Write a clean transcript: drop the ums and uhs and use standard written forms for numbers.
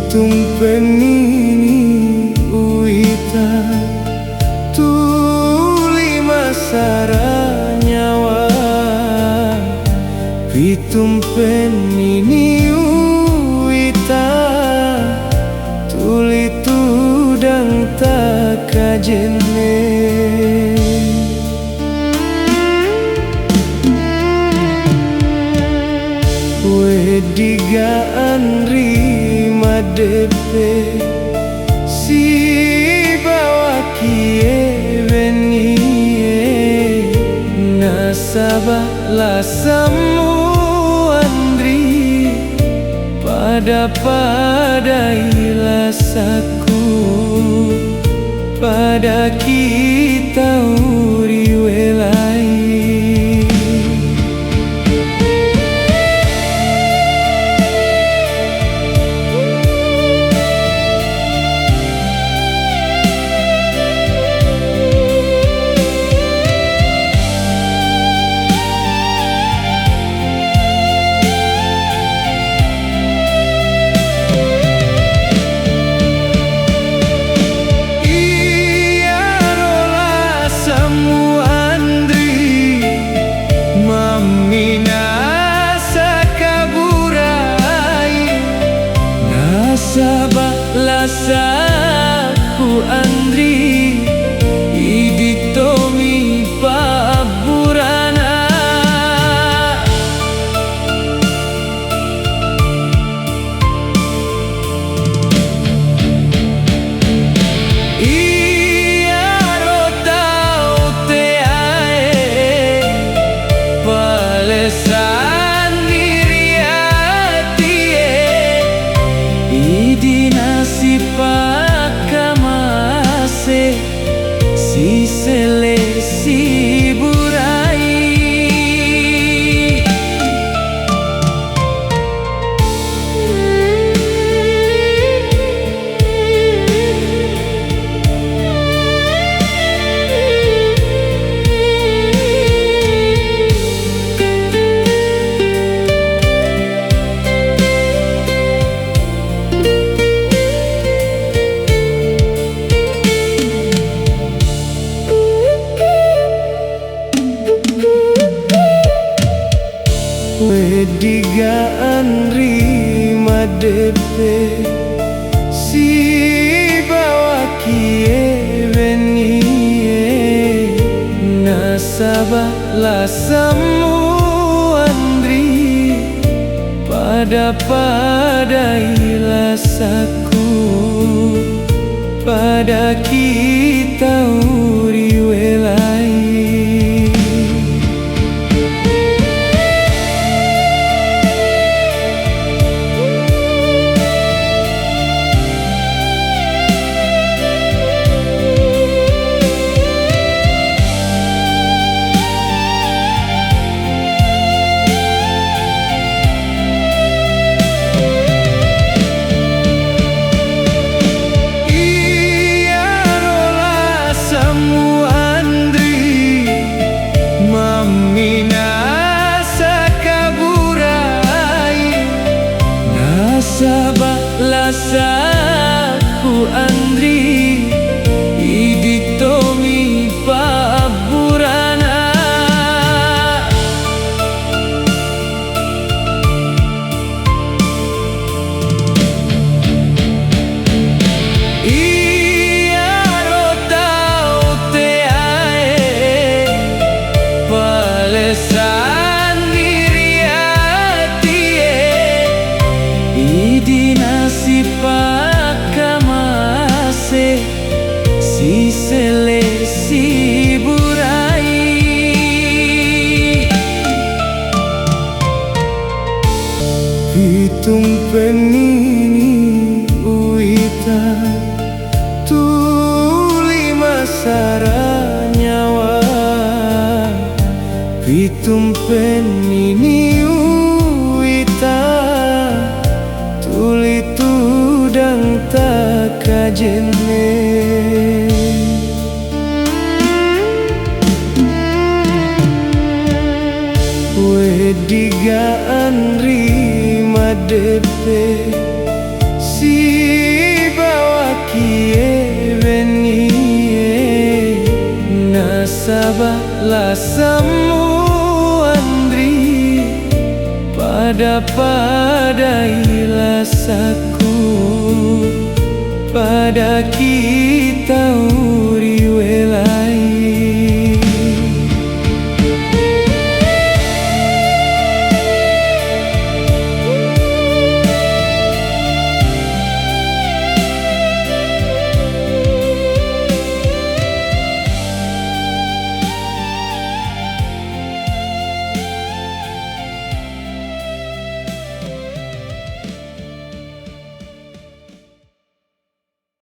Pitung penini uita tuli masara nyawa. Pitung penini uita tuli tudang tak kajene. Digaan rima depe si bawa kie benie nasabah lasamu andri pada ilasaku pada kita uri welai. Nasabah lasaku andri iditomi paburana. Iya rotau te ae palesan di nasib pakamase si sele si burai. Digaan rima depe si bawa kie benie nasabah lasamu andri pada ilasaku pada kita uri welai. Nasabah lasaku andri iditomi paburana. Iya rotau te ae palesan di nasib pakamase si sele si burai. Pitung penini uita tuli masara nyawa. Pitung penini uita tuli tudang tak kajene. Digaan rima depe si sabarlah semua Andri, padailah saku pada kita.